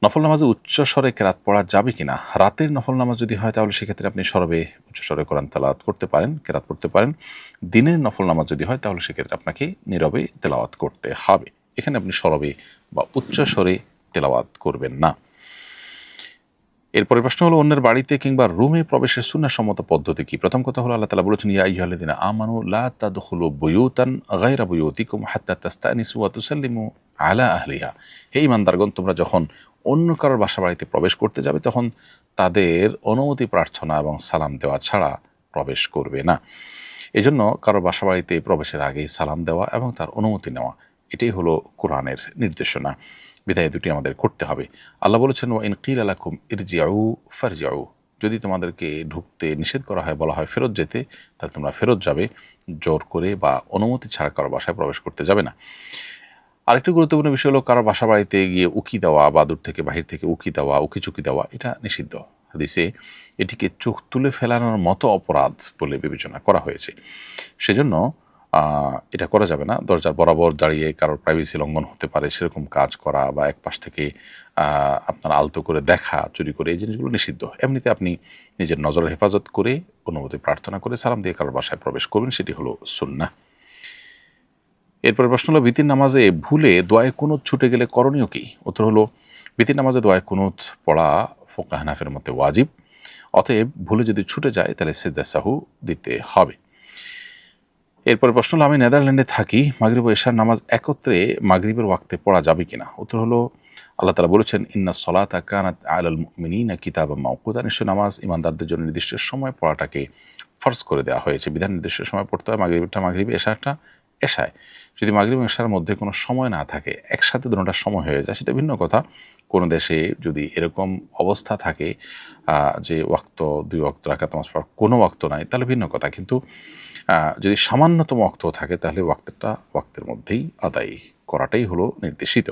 নফল নামাজে উচ্চ স্বরে কেরাত পড়া যাবে কিনা? রাতের নফল নামাজ যদি হয় তাহলে সেক্ষেত্রে আপনি সরবে উচ্চ স্বরে কোরআন তেলাওয়াত করতে পারেন, কেরাত পড়তে পারেন। দিনের নফল নামাজ যদি হয় তাহলে সেক্ষেত্রে আপনাকে নীরবে তেলাওয়াত করতে হবে। এখানে আপনি সরবে বা উচ্চ স্বরে তেলাওয়াত করবেন না। এরপরের প্রশ্ন হলো, অন্যের বাড়িতে কিংবা রুমে প্রবেশের সুন্নাহসম্মত পদ্ধতি কি? প্রথম কথা হলো, আল্লাহ তাআলা বলেছেন, ইয়া আইয়ুহাল্লাযীনা আমানু লা তাদখুলু বুয়ুতান গায়রা বুয়ুতিকুম হাত্তা তাস্তানিসু ওয়া তুসাল্লিমু আলা আহলিহা। হে ঈমানদারগণ, তোমরা যখন অন্য কারোর বাসা বাড়িতে প্রবেশ করতে যাবে তখন তাদের অনুমতি প্রার্থনা এবং সালাম দেওয়া ছাড়া প্রবেশ করবে না। এজন্য কারোর বাসা বাড়িতে প্রবেশের আগেই সালাম দেওয়া এবং তার অনুমতি নেওয়া, এটাই হলো কোরআনের নির্দেশনা। বিধায় দুটি আমাদের করতে হবে। আল্লাহ বলেছেন, ওয়া ইন কিলা লাকুম ইরজিউ ফারজিউ, যদি তোমাদেরকে ঢুকতে নিষেধ করা হয়, বলা হয় ফেরত যেতে, তাহলে তোমরা ফেরত যাবে। জোর করে বা অনুমতি ছাড়া কারো বাসায় প্রবেশ করতে যাবে না। আরেকটি গুরুত্বপূর্ণ বিষয় হলো, কারো বাসা বাড়িতে গিয়ে উকি দেওয়া বা দূর থেকে বাহির থেকে উকি দেওয়া, উকিঝুঁকি দেওয়া, এটা নিষিদ্ধ। হাদিসে এটিকে চোখ তুলে ফেলানোর মতো অপরাধ বলে বিবেচনা করা হয়েছে। সেজন্য এটা করা যাবে না। দরজার বরাবর দাঁড়িয়ে কারোর প্রাইভেসি লঙ্ঘন হতে পারে সেরকম কাজ করা বা এক পাশ থেকে আপনার আলতো করে দেখা, চুরি করে, এই জিনিসগুলো নিষিদ্ধ। এমনিতে আপনি নিজের নজরের হেফাজত করে অনুমতি প্রার্থনা করে সালাম দিয়ে কারোর বাসায় প্রবেশ করবেন, সেটি হলো সুন্নাহ। এরপরে প্রশ্ন হলো, বিতির নামাজে ভুলে দোয়ায়ে কুনুত ছুটে গেলে করণীয় কি? উত্তর হলো, বিতির নামাজে দোয়ায়ে কুনুত পড়া ফুকাহা হানাফির মতে ওয়াজিব। অতএব ভুলে যদি ছুটে যায় তাহলে সিজদা সাহু দিতে হবে। এরপরে প্রশ্ন হলো, আমি নেদারল্যান্ডে থাকি, মাগরিব ও এশার নামাজ একত্রে মাগরিবের ওয়াক্তে পড়া যাবে কিনা? উত্তর হলো, আল্লাহ তাআলা বলেছেন, ইন্না সলাতা কানাত আলাল মুমিনিনা কিতাবাম মাওকুতা, নিশ্চয় নামাজ ইমানদারদের জন্য নির্দিষ্ট সময় পড়াটাকে ফরজ করে দেওয়া হয়েছে। বিধান নির্দিষ্ট সময় পড়তে হয়। মাগরিবটা মাগরিবে, এশারটা এশায়। যদি মাগরিব এবং এশার মধ্যে কোনো সময় না থাকে, একসাথে দুটোটার সময় হয়ে যায়, সেটা ভিন্ন কথা। কোনো দেশে যদি এরকম অবস্থা থাকে যে ওয়াক্ত 2 ওয়াক্ত রাকাত নামাজ পড়ার কোনো ওয়াক্ত নাই, তাহলে ভিন্ন কথা। কিন্তু যদি সামান্যতম ওয়াক্ত থাকে তাহলে ওয়াক্তের মধ্যেই আদায় করাটাই হলো নির্দেশিত।